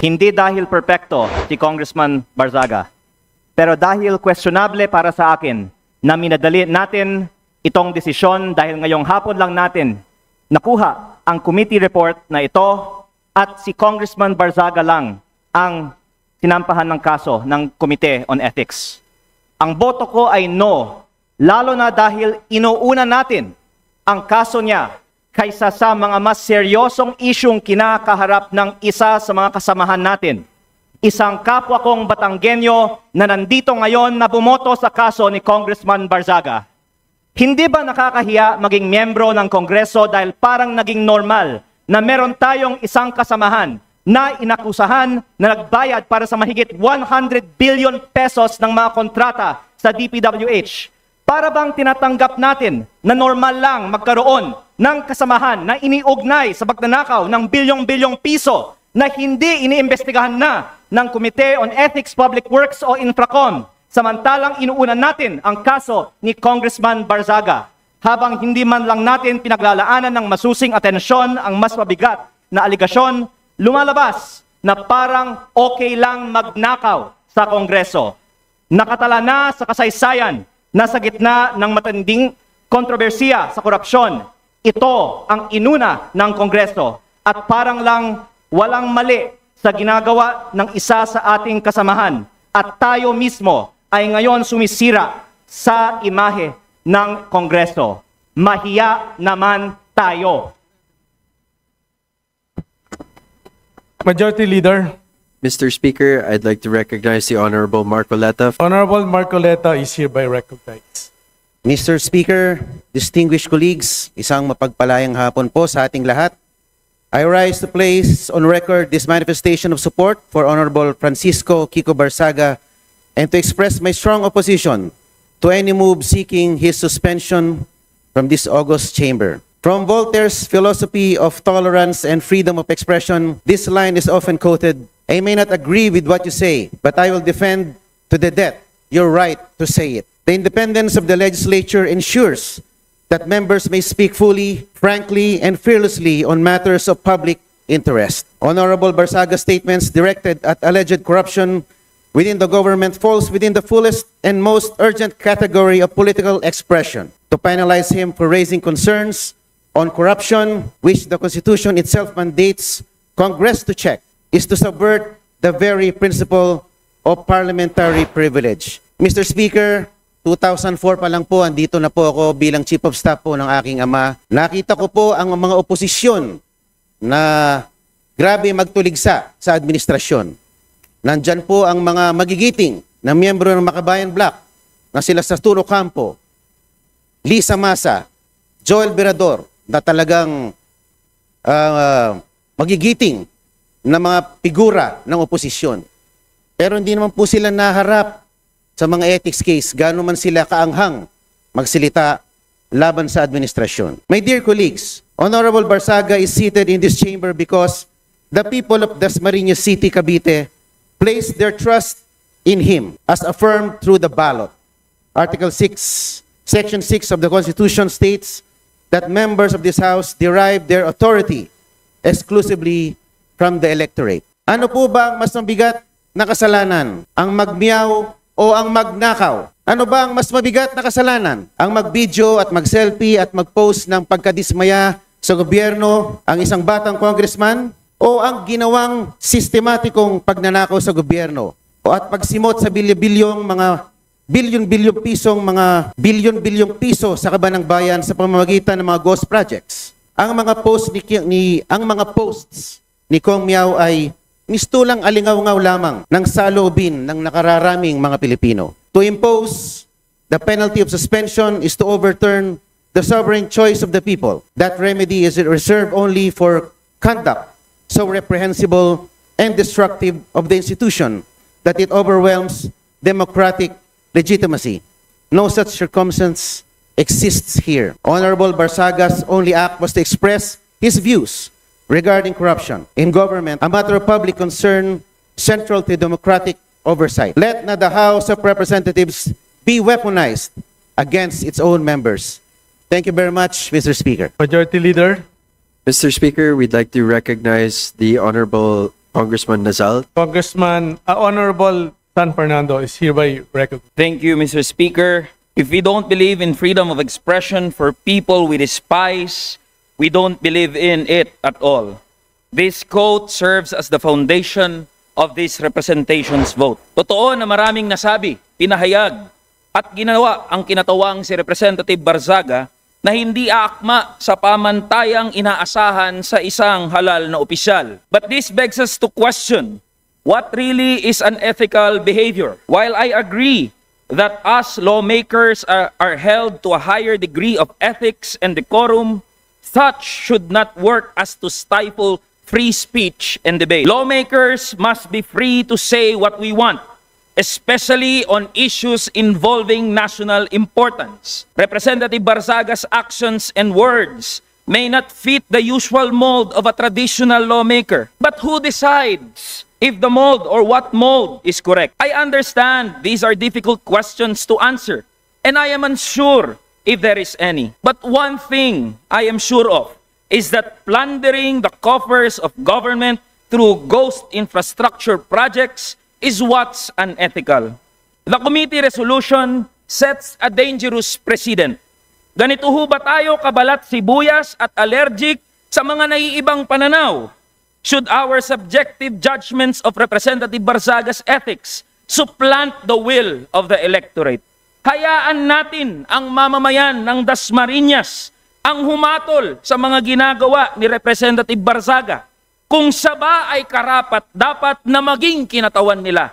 Hindi dahil perpekto si Congressman Barzaga, pero dahil questionable para sa akin na minadali natin itong desisyon dahil ngayong hapon lang natin nakuha ang committee report na ito at si Congressman Barzaga lang ang sinampahan ng kaso ng Committee on Ethics. Ang boto ko ay no, lalo na dahil inuuna natin ang kaso niya kaysa sa mga mas seryosong isyong kinakaharap ng isa sa mga kasamahan natin. Isang kapwa kong Batanggenyo na nandito ngayon na bumoto sa kaso ni Congressman Barzaga. Hindi ba nakakahiya maging miyembro ng Kongreso dahil parang naging normal na meron tayong isang kasamahan na inakusahan na nagbayad para sa mahigit 100 billion pesos ng mga kontrata sa DPWH? Para bang tinatanggap natin na normal lang magkaroon ng kasamahan na iniugnay sa pagnanakaw ng bilyong-bilyong piso na hindi iniimbestigahan na ng Committee on Ethics, Public Works o Infracom, samantalang inuunan natin ang kaso ni Congressman Barzaga, habang hindi man lang natin pinaglalaanan ng masusing atensyon ang mas mabigat na aligasyon, lumalabas na parang okay lang magnakaw sa Kongreso. Nakatala na sa kasaysayan na sa gitna ng matinding kontrobersiya sa korupsyon, ito ang inuna ng Kongreso at parang lang walang mali sa ginagawa ng isa sa ating kasamahan at tayo mismo ay ngayon sumisira sa imahe ng Kongreso. Mahiya naman tayo. Majority Leader. Mr. Speaker, I'd like to recognize the Honorable Marcoleta. Honorable Marcoleta is hereby recognized. Mr. Speaker, distinguished colleagues, isang mapagpalayang hapon po sa ating lahat. I rise to place on record this manifestation of support for Honorable Francisco Kiko Barzaga and to express my strong opposition to any move seeking his suspension from this august chamber. From Voltaire's philosophy of tolerance and freedom of expression, this line is often quoted, "I may not agree with what you say, but I will defend to the death your right to say it." The independence of the legislature ensures that members may speak fully, frankly, and fearlessly on matters of public interest. Honorable Barzaga's statements directed at alleged corruption within the government falls within the fullest and most urgent category of political expression. To penalize him for raising concerns on corruption, which the Constitution itself mandates Congress to check, is to subvert the very principle of parliamentary privilege. Mr. Speaker, 2004 pa lang po, andito na po ako bilang Chief of Staff po ng aking ama. Nakita ko po ang mga oposisyon na grabe magtuligsa sa administrasyon. Nandyan po ang mga magigiting na miyembro ng Makabayan Bloc na sila Sasturo Campo, Lisa Masa, Joel Virador, na talagang magigiting na mga figura ng oposisyon. Pero hindi naman po sila naharap sa mga ethics case, gano'n man sila kaanghang magsilita laban sa administrasyon. My dear colleagues, Honorable Barzaga is seated in this chamber because the people of Dasmariñas City, Cavite, placed their trust in him as affirmed through the ballot. Article 6, Section 6 of the Constitution states that members of this House derive their authority exclusively from the electorate. Ano po ba ang mas mabigat na kasalanan? Ang magmiyaw o ang magnakaw? Ano ba ang mas mabigat na kasalanan? Ang mag-video at mag-selfie at mag-post ng pagkadismaya sa gobyerno ang isang batang congressman? O ang ginawang sistematikong pagnanakaw sa gobyerno? O at pagsimot sa bilyon-bilyong piso sa kaban ng bayan sa pamamagitan ng mga ghost projects? Ang mga posts ni Kong Miao ay mistulang alingaw-ngaw lamang ng saloobin ng nakararaming mga Pilipino. To impose the penalty of suspension is to overturn the sovereign choice of the people. That remedy is reserved only for conduct so reprehensible and destructive of the institution that it overwhelms democratic legitimacy. No such circumstance exists here. Honorable Barzaga's only act was to express his views regarding corruption in government, a matter of public concern central to democratic oversight. Let not the House of Representatives be weaponized against its own members. Thank you very much, Mr. Speaker. Majority Leader. Mr. Speaker, we'd like to recognize the Honorable Congressman Nazal. Honorable San Fernando is hereby recognized. Thank you, Mr. Speaker. If we don't believe in freedom of expression for people we despise, we don't believe in it at all. This quote serves as the foundation of this representation's vote. Totoo na maraming nasabi, pinahayag, at ginawa ang kinatawang si Representative Barzaga na hindi aakma sa pamantayang inaasahan sa isang halal na opisyal. But this begs us to question, what really is unethical behavior? While I agree that us lawmakers are held to a higher degree of ethics and decorum, such should not work as to stifle free speech and debate. Lawmakers must be free to say what we want, especially on issues involving national importance. Representative Barzaga's actions and words may not fit the usual mold of a traditional lawmaker. But who decides if the mold or what mold is correct? I understand these are difficult questions to answer, and I am unsure if there is any. But one thing I am sure of is that plundering the coffers of government through ghost infrastructure projects is what's unethical. The committee resolution sets a dangerous precedent. Ganito ho ba tayo kabalat sibuyas at allergic sa mga naiibang pananaw? Should our subjective judgments of Representative Barzaga's ethics supplant the will of the electorate? Hayaan natin ang mamamayan ng Dasmariñas ang humatol sa mga ginagawa ni Representative Barzaga kung siya ba ay karapat dapat na maging kinatawan nila.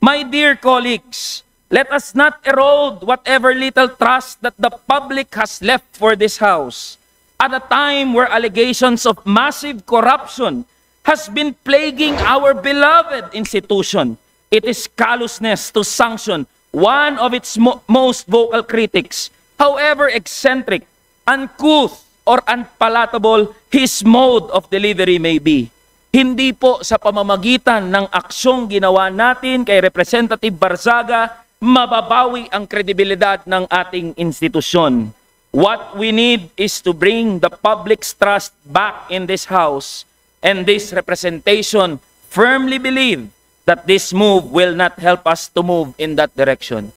My dear colleagues, let us not erode whatever little trust that the public has left for this House at a time where allegations of massive corruption has been plaguing our beloved institution. It is callousness to sanction one of its most vocal critics, however eccentric, uncouth, or unpalatable his mode of delivery may be. Hindi po sa pamamagitan ng aksyong ginawa natin kay Representative Barzaga mababawi ang kredibilidad ng ating institusyon. What we need is to bring the public's trust back in this House, and this representation firmly believe that this move will not help us to move in that direction.